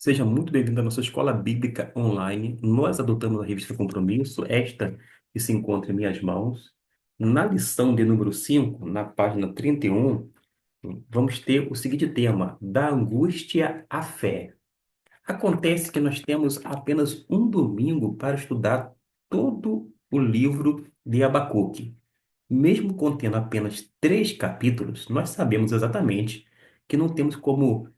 Seja muito bem-vindo à nossa escola bíblica online. Nós adotamos a revista Compromisso, esta que se encontra em minhas mãos. Na lição de número 5, na página 31, vamos ter o seguinte tema: da angústia à fé. Acontece que nós temos apenas um domingo para estudar todo o livro de Abacuque. Mesmo contendo apenas 3 capítulos, nós sabemos exatamente que não temos como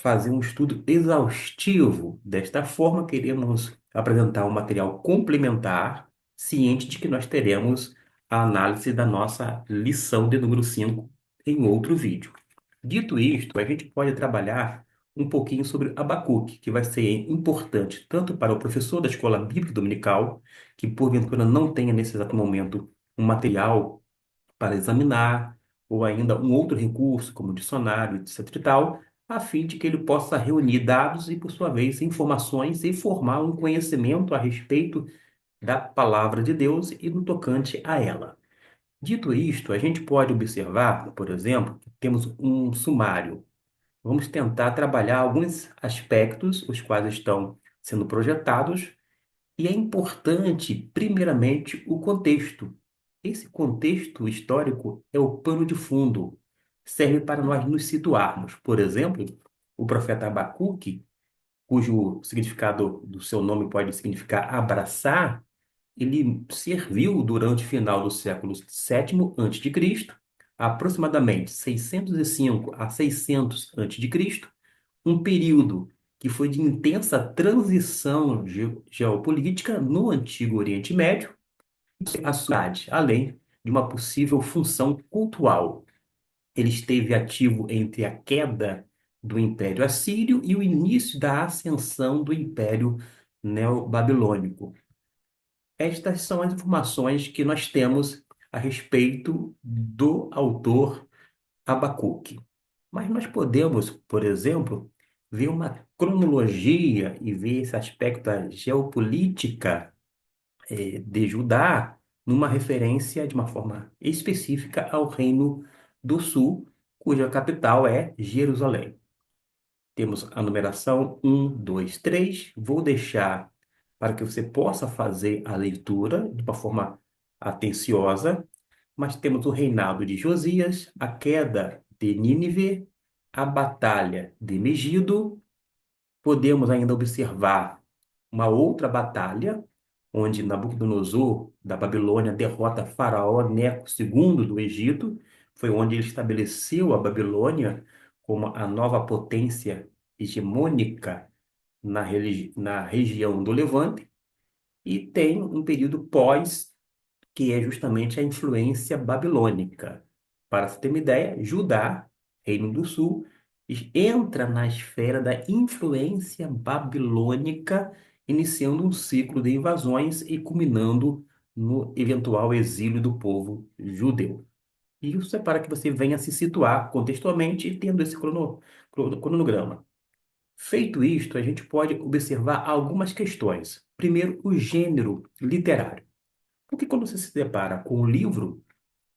fazer um estudo exaustivo. Desta forma, queremos apresentar um material complementar, ciente de que nós teremos a análise da nossa lição de número 5 em outro vídeo. Dito isto, a gente pode trabalhar um pouquinho sobre Abacuque, que vai ser importante tanto para o professor da escola bíblica dominical, que porventura não tenha nesse exato momento um material para examinar, ou ainda um outro recurso, como dicionário, etc. e tal, a fim de que ele possa reunir dados e, por sua vez, informações e formar um conhecimento a respeito da palavra de Deus e no tocante a ela. Dito isto, a gente pode observar, por exemplo, que temos um sumário. Vamos tentar trabalhar alguns aspectos, os quais estão sendo projetados, e é importante, primeiramente, o contexto. Esse contexto histórico é o pano de fundo. Serve para nós nos situarmos. Por exemplo, o profeta Abacuque, cujo significado do seu nome pode significar abraçar, ele serviu durante o final do século sétimo antes de Cristo, aproximadamente 605 a 600 antes de Cristo, um período que foi de intensa transição geopolítica no Antigo Oriente Médio, e a cidade, além de uma possível função cultural. Ele esteve ativo entre a queda do Império Assírio e o início da ascensão do Império Neobabilônico. Estas são as informações que nós temos a respeito do autor Abacuque. Mas nós podemos, por exemplo, ver uma cronologia e ver esse aspecto da geopolítica de Judá numa referência de uma forma específica ao Reino do Sul, cuja capital é Jerusalém. Temos a numeração um, 2, 3. Vou deixar para que você possa fazer a leitura de uma forma atenciosa, mas temos o reinado de Josias, a queda de Nínive, a batalha de Megido. Podemos ainda observar uma outra batalha, onde Nabucodonosor, da Babilônia, derrota Faraó Neco II do Egito. Foi onde ele estabeleceu a Babilônia como a nova potência hegemônica na região do Levante. E tem um período pós, que é justamente a influência babilônica. Para você ter uma ideia, Judá, Reino do Sul, entra na esfera da influência babilônica, iniciando um ciclo de invasões e culminando no eventual exílio do povo judeu. E isso é para que você venha se situar contextualmente, tendo esse cronograma. Feito isto, a gente pode observar algumas questões. Primeiro, o gênero literário. Porque quando você se depara com o livro,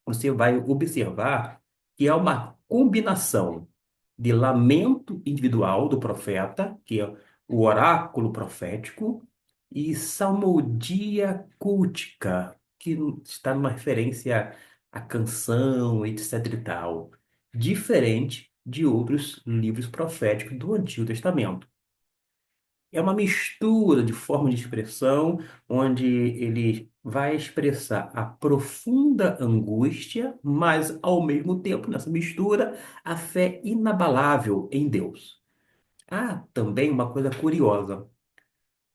você vai observar que é uma combinação de lamento individual do profeta, que é o oráculo profético, e salmodia cultica, que está numa referência à canção, etc e tal, diferente de outros livros proféticos do Antigo Testamento. É uma mistura de forma de expressão, onde ele vai expressar a profunda angústia, mas, ao mesmo tempo, nessa mistura, a fé inabalável em Deus. Há também uma coisa curiosa.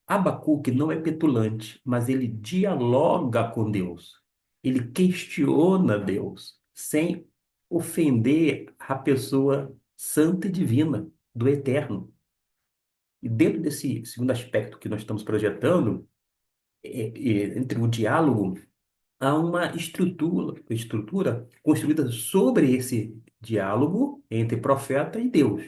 Abacuque não é petulante, mas ele dialoga com Deus. Ele questiona Deus, sem ofender a pessoa santa e divina do Eterno. E dentro desse segundo aspecto que nós estamos projetando, entre o diálogo, há uma estrutura construída sobre esse diálogo entre profeta e Deus.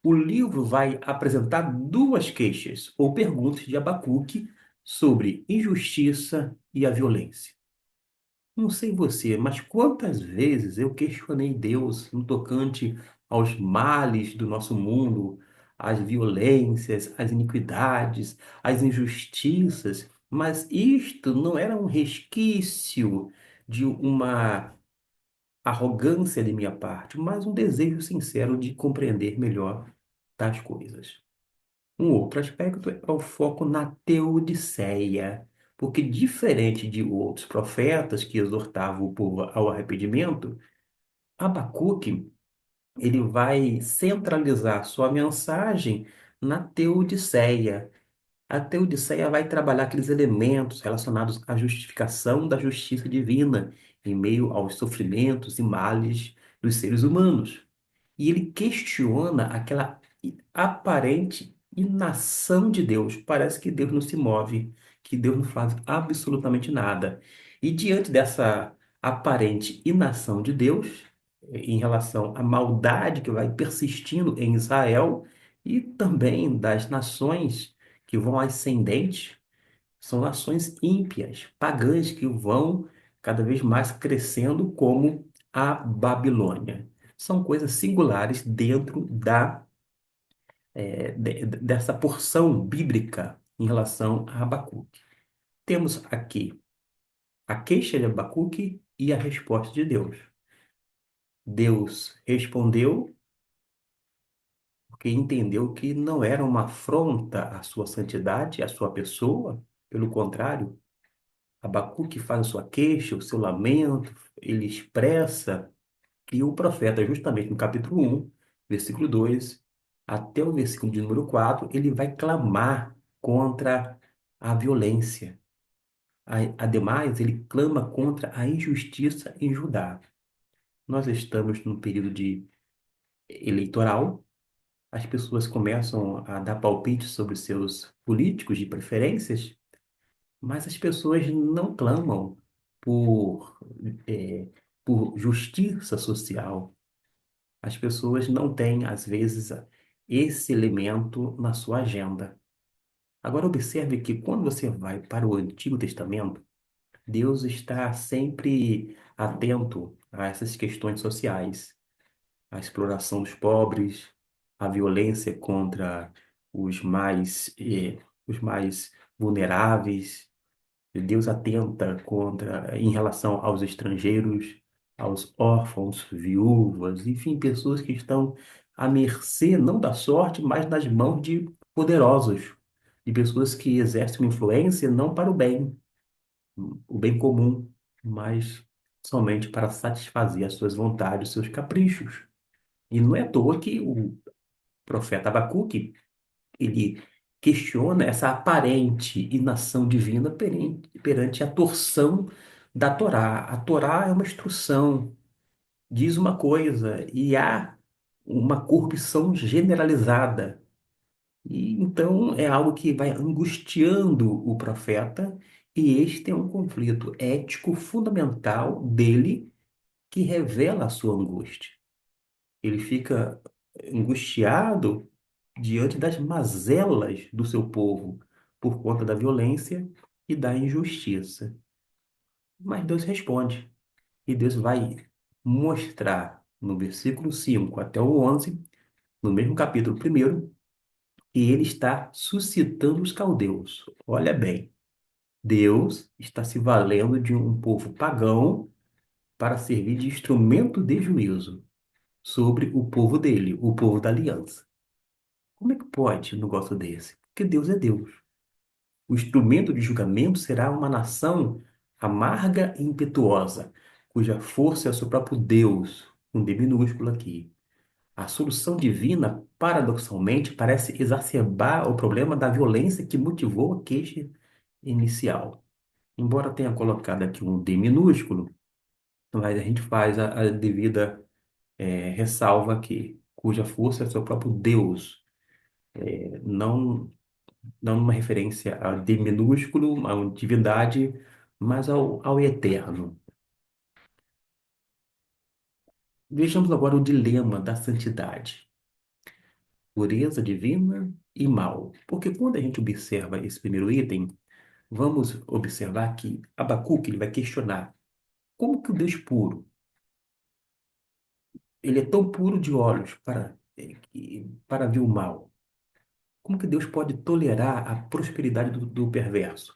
O livro vai apresentar duas queixas ou perguntas de Abacuque sobre injustiça e a violência. Não sei você, mas quantas vezes eu questionei Deus no tocante aos males do nosso mundo, as violências, as iniquidades, as injustiças, mas isto não era um resquício de uma arrogância de minha parte, mas um desejo sincero de compreender melhor das coisas. Um outro aspecto é o foco na teodiceia, porque diferente de outros profetas que exortavam o povo ao arrependimento, Abacuque ele vai centralizar sua mensagem na teodiceia. A teodiceia vai trabalhar aqueles elementos relacionados à justificação da justiça divina em meio aos sofrimentos e males dos seres humanos. E ele questiona aquela aparente inação de Deus. Parece que Deus não se move, que Deus não faz absolutamente nada. E diante dessa aparente inação de Deus, em relação à maldade que vai persistindo em Israel e também das nações que vão ascendentes, são nações ímpias, pagãs, que vão cada vez mais crescendo como a Babilônia. São coisas singulares dentro dessa porção bíblica em relação a Abacuque. Temos aqui a queixa de Abacuque e a resposta de Deus. Deus respondeu porque entendeu que não era uma afronta à sua santidade, à sua pessoa, pelo contrário, Abacuque faz a sua queixa, o seu lamento, ele expressa que o profeta, justamente no capítulo 1, versículo 2, até o versículo de número 4, ele vai clamar contra a violência. Ademais, ele clama contra a injustiça em Judá. Nós estamos num período de eleitoral, as pessoas começam a dar palpites sobre seus políticos de preferências, mas as pessoas não clamam por, eh, por justiça social. As pessoas não têm, às vezes, esse elemento na sua agenda. Agora, observe que quando você vai para o Antigo Testamento, Deus está sempre atento a essas questões sociais, a exploração dos pobres, a violência contra os mais vulneráveis. Deus atenta contra, em relação aos estrangeiros, aos órfãos, viúvas, enfim, pessoas que estão à mercê não da sorte, mas nas mãos de poderosos, de pessoas que exercem uma influência não para o bem comum, mas somente para satisfazer as suas vontades, os seus caprichos. E não é à toa que o profeta Abacuque, ele questiona essa aparente inação divina perante a torção da Torá. A Torá é uma instrução, diz uma coisa, e há uma corrupção generalizada. E então é algo que vai angustiando o profeta, e este é um conflito ético fundamental dele que revela a sua angústia. Ele fica angustiado diante das mazelas do seu povo por conta da violência e da injustiça. Mas Deus responde, e Deus vai mostrar no versículo 5 até o 11, no mesmo capítulo primeiro, que ele está suscitando os caldeus. Olha bem, Deus está se valendo de um povo pagão para servir de instrumento de juízo sobre o povo dele, o povo da aliança. Como é que pode um negócio desse? Porque Deus é Deus. O instrumento de julgamento será uma nação amarga e impetuosa, cuja força é o seu próprio Deus, um D minúsculo aqui. A solução divina, paradoxalmente, parece exacerbar o problema da violência que motivou a queixa inicial. Embora tenha colocado aqui um D minúsculo, mas a gente faz a devida ressalva aqui, cuja força é o seu próprio Deus. Não não uma referência a D minúsculo, a uma divindade, mas ao eterno. Vejamos agora o dilema da santidade, pureza divina e mal. Porque quando a gente observa esse primeiro item, vamos observar que Abacuque ele vai questionar como que o Deus puro, ele é tão puro de olhos para ver o mal. Como que Deus pode tolerar a prosperidade do perverso?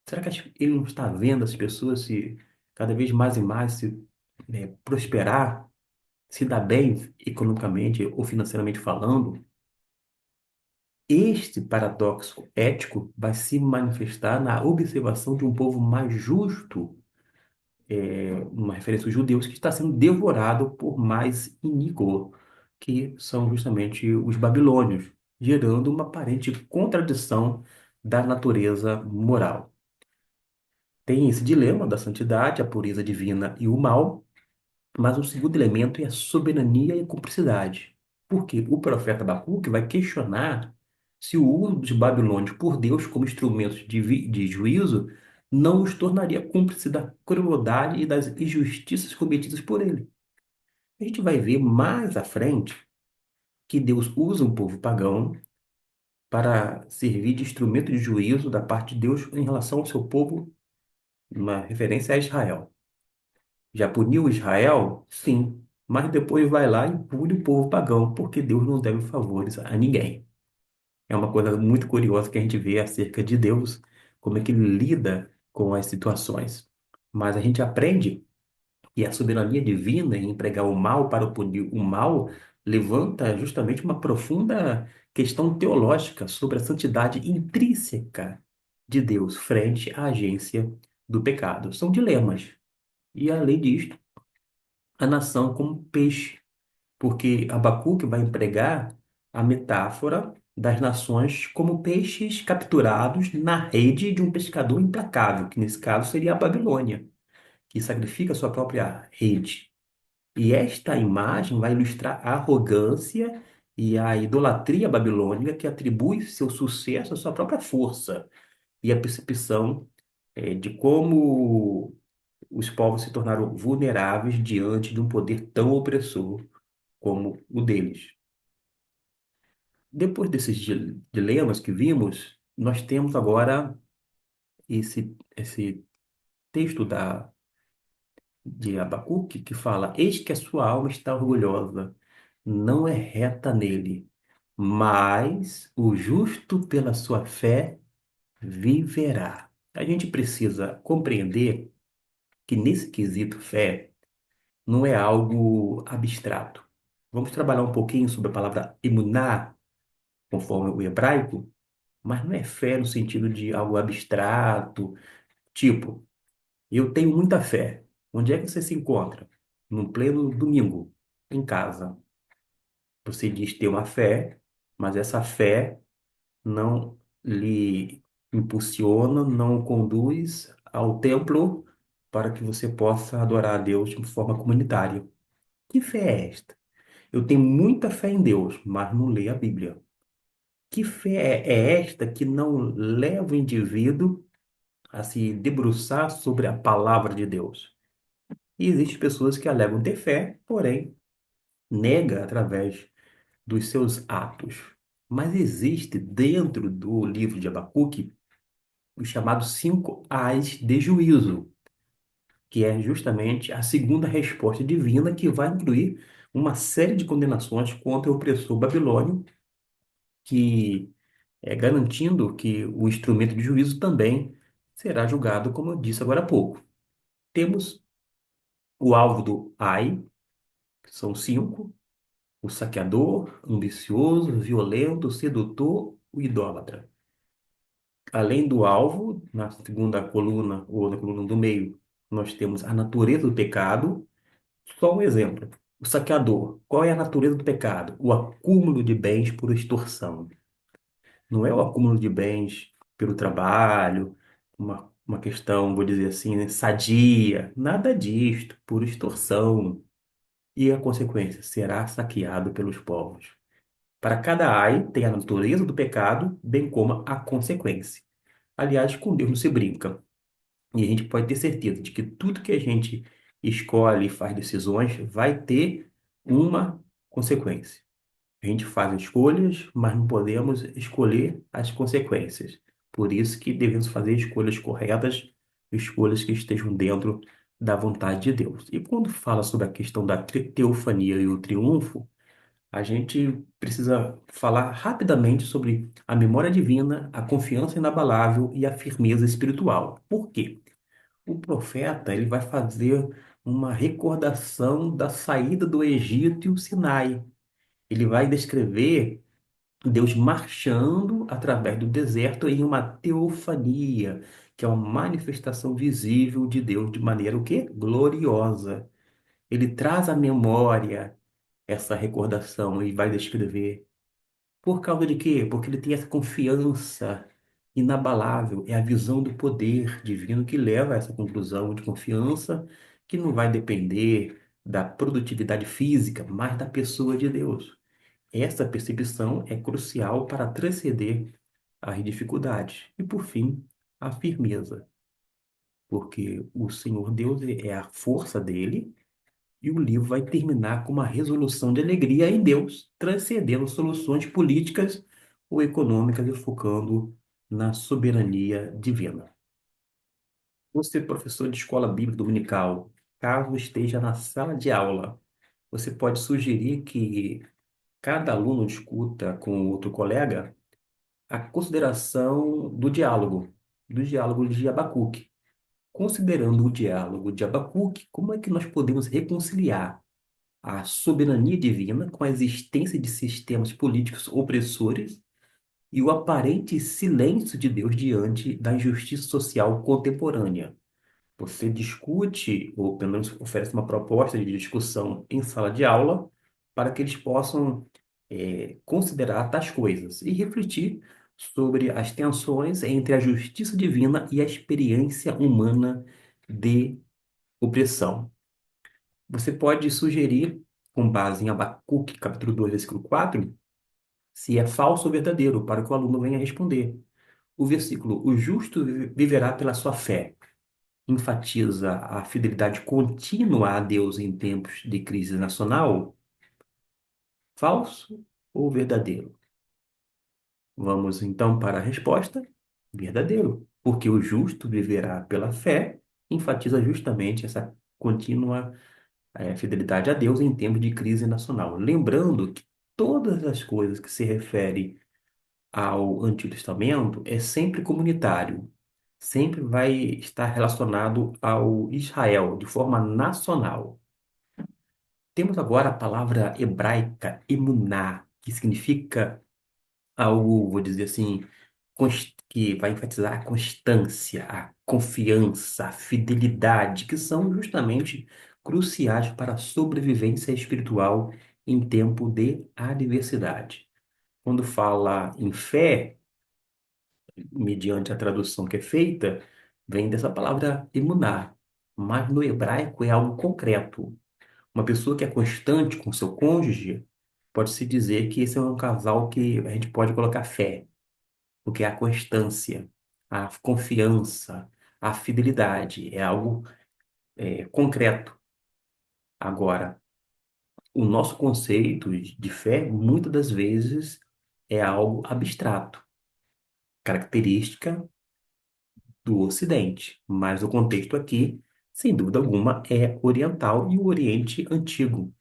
Será que ele não está vendo as pessoas se cada vez mais e mais se prosperar, se dar bem economicamente ou financeiramente falando? Este paradoxo ético vai se manifestar na observação de um povo mais justo, uma referência aos judeus, que está sendo devorado por mais iníquo, que são justamente os babilônios, gerando uma aparente contradição da natureza moral. Tem esse dilema da santidade, a pureza divina e o mal, mas o segundo elemento é a soberania e a cumplicidade. Porque o profeta Abacuque vai questionar se o uso dos babilônios por Deus como instrumentos de juízo não os tornaria cúmplices da crueldade e das injustiças cometidas por ele. A gente vai ver mais à frente que Deus usa um povo pagão para servir de instrumento de juízo da parte de Deus em relação ao seu povo, uma referência a Israel. Já puniu Israel? Sim. Mas depois vai lá e pune o povo pagão, porque Deus não deve favores a ninguém. É uma coisa muito curiosa que a gente vê acerca de Deus, como é que ele lida com as situações. Mas a gente aprende que a soberania divina em empregar o mal para punir o mal levanta justamente uma profunda questão teológica sobre a santidade intrínseca de Deus frente à agência do pecado. São dilemas. E além disto, a nação como peixe, porque Abacuque vai empregar a metáfora das nações como peixes capturados na rede de um pescador implacável, que nesse caso seria a Babilônia, que sacrifica sua própria rede. E esta imagem vai ilustrar a arrogância e a idolatria babilônica que atribui seu sucesso à sua própria força e a percepção de como os povos se tornaram vulneráveis diante de um poder tão opressor como o deles. Depois desses dilemas que vimos, nós temos agora esse texto de Abacuque que fala: Eis que a sua alma está orgulhosa, não é reta nele, mas o justo pela sua fé viverá. A gente precisa compreender que nesse quesito fé não é algo abstrato. Vamos trabalhar um pouquinho sobre a palavra emuná, conforme o hebraico, mas não é fé no sentido de algo abstrato, tipo, eu tenho muita fé. Onde é que você se encontra? No pleno domingo, em casa. Você diz ter uma fé, mas essa fé não lhe impulsiona, não o conduz ao templo para que você possa adorar a Deus de forma comunitária. Que fé é esta? Eu tenho muita fé em Deus, mas não leio a Bíblia. Que fé é esta que não leva o indivíduo a se debruçar sobre a palavra de Deus? E existem pessoas que alegam ter fé, porém nega através dos seus atos. Mas existe dentro do livro de Abacuque os chamados cinco ais de juízo, que é justamente a segunda resposta divina que vai incluir uma série de condenações contra o opressor babilônio, que garantindo que o instrumento de juízo também será julgado, como eu disse agora há pouco. Temos o alvo do ai, que são cinco: o saqueador, ambicioso, violento, sedutor, o idólatra. Além do alvo, na segunda coluna ou na coluna do meio, nós temos a natureza do pecado. Só um exemplo. O saqueador. Qual é a natureza do pecado? O acúmulo de bens por extorsão. Não é o acúmulo de bens pelo trabalho, uma questão, vou dizer assim, né, sadia. Nada disto, por extorsão. E a consequência? Será saqueado pelos povos. Para cada ai tem a natureza do pecado, bem como a consequência. Aliás, com Deus não se brinca. E a gente pode ter certeza de que tudo que a gente escolhe e faz decisões vai ter uma consequência. A gente faz escolhas, mas não podemos escolher as consequências. Por isso que devemos fazer escolhas corretas, escolhas que estejam dentro da vontade de Deus. E quando fala sobre a questão da teofania e o triunfo, a gente precisa falar rapidamente sobre a memória divina, a confiança inabalável e a firmeza espiritual. Por quê? O profeta, ele vai fazer uma recordação da saída do Egito e o Sinai. Ele vai descrever Deus marchando através do deserto em uma teofania, que é uma manifestação visível de Deus de maneira o quê? Gloriosa. Ele traz à memória essa recordação e vai descrever. Por causa de quê? Porque ele tem essa confiança inabalável. É a visão do poder divino que leva a essa conclusão de confiança que não vai depender da produtividade física, mas da pessoa de Deus. Essa percepção é crucial para transcender as dificuldades. E, por fim, a firmeza, porque o Senhor Deus é a força dele e o livro vai terminar com uma resolução de alegria em Deus, transcendendo soluções políticas ou econômicas e focando na soberania divina. Você, professor de escola bíblica dominical, caso esteja na sala de aula, você pode sugerir que cada aluno discuta com outro colega a consideração do diálogo de Abacuque. Considerando o diálogo de Abacuque, como é que nós podemos reconciliar a soberania divina com a existência de sistemas políticos opressores e o aparente silêncio de Deus diante da injustiça social contemporânea? Você discute, ou pelo menos oferece uma proposta de discussão em sala de aula, para que eles possam considerar tais coisas e refletir sobre as tensões entre a justiça divina e a experiência humana de opressão. Você pode sugerir, com base em Abacuque, capítulo 2 versículo 4, se é falso ou verdadeiro, para que o aluno venha responder. O versículo, o justo viverá pela sua fé, enfatiza a fidelidade contínua a Deus em tempos de crise nacional, falso ou verdadeiro? Vamos então para a resposta: verdadeiro, porque o justo viverá pela fé, enfatiza justamente essa contínua fidelidade a Deus em tempos de crise nacional. Lembrando que todas as coisas que se referem ao Antigo Testamento é sempre comunitário, sempre vai estar relacionado ao Israel, de forma nacional. Temos agora a palavra hebraica emuná, que significa algo, vou dizer assim, que vai enfatizar a constância, a confiança, a fidelidade, que são justamente cruciais para a sobrevivência espiritual em tempo de adversidade. Quando fala em fé, mediante a tradução que é feita, vem dessa palavra emuná, mas no hebraico é algo concreto. Uma pessoa que é constante com seu cônjuge, pode-se dizer que esse é um casal que a gente pode colocar fé, porque é a constância, a confiança, a fidelidade, é algo concreto. Agora, o nosso conceito de fé, muitas das vezes, é algo abstrato, característica do Ocidente, mas o contexto aqui, sem dúvida alguma, é oriental e o Oriente antigo.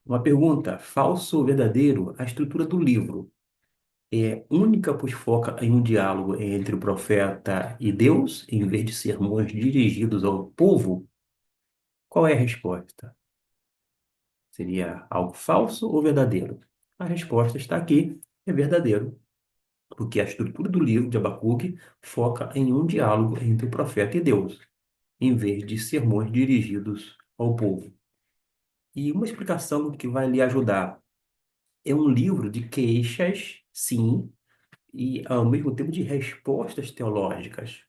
Uma pergunta: falso ou verdadeiro? A estrutura do livro é única, pois foca em um diálogo entre o profeta e Deus, em vez de sermões dirigidos ao povo? Qual é a resposta? Seria algo falso ou verdadeiro? A resposta está aqui: é verdadeiro, porque a estrutura do livro de Abacuque foca em um diálogo entre o profeta e Deus, em vez de sermões dirigidos ao povo. E uma explicação que vai lhe ajudar: é um livro de queixas, sim, e ao mesmo tempo de respostas teológicas,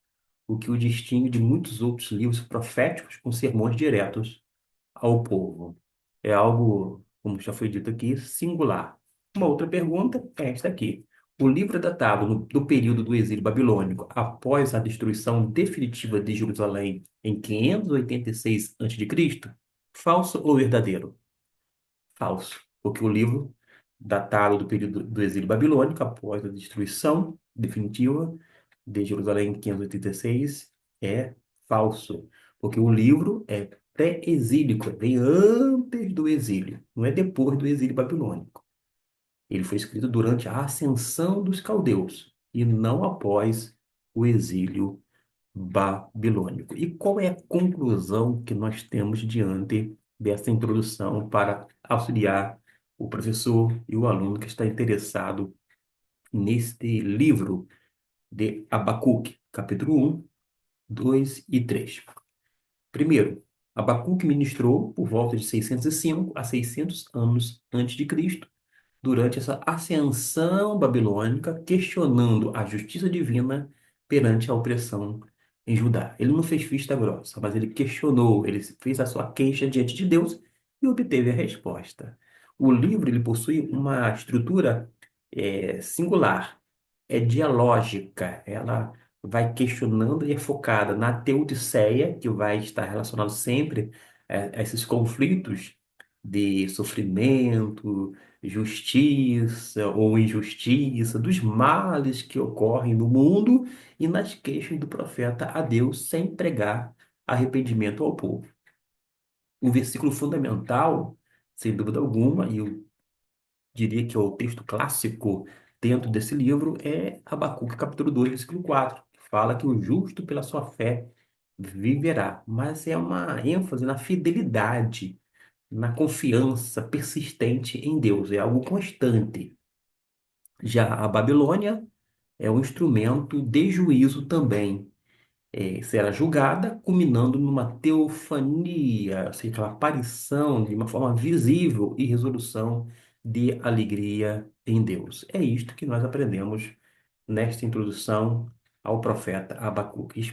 o que o distingue de muitos outros livros proféticos com sermões diretos ao povo. É algo, como já foi dito aqui, singular. Uma outra pergunta é esta aqui: o livro é datado do período do exílio babilônico após a destruição definitiva de Jerusalém em 586 a.C.? Falso ou verdadeiro? Falso, porque o livro, datado do período do exílio babilônico, após a destruição definitiva de Jerusalém em 586, é falso, porque o livro é pré-exílico, vem antes do exílio, não é depois do exílio babilônico. Ele foi escrito durante a ascensão dos caldeus e não após o exílio babilônico. E qual é a conclusão que nós temos diante dessa introdução para auxiliar o professor e o aluno que está interessado neste livro de Abacuque, capítulo 1, 2 e 3? Primeiro, Abacuque ministrou por volta de 605 a 600 anos antes de Cristo, durante essa ascensão babilônica, questionando a justiça divina perante a opressão em Judá. Ele não fez vista grossa, mas ele questionou, ele fez a sua queixa diante de Deus e obteve a resposta. O livro ele possui uma estrutura singular, é dialógica, ela vai questionando e é focada na teodiceia, que vai estar relacionado sempre a esses conflitos de sofrimento, justiça ou injustiça, dos males que ocorrem no mundo e nas queixas do profeta a Deus sem pregar arrependimento ao povo. Um versículo fundamental, sem dúvida alguma, e eu diria que é o texto clássico dentro desse livro, é Abacuque, capítulo 2 versículo 4 que fala que o justo pela sua fé viverá. Mas é uma ênfase na fidelidade, na confiança persistente em Deus, é algo constante. Já a Babilônia é um instrumento de juízo também. Será julgada, culminando numa teofania, ou seja, aquela aparição de uma forma visível e resolução de alegria em Deus. É isto que nós aprendemos nesta introdução ao profeta Abacuque.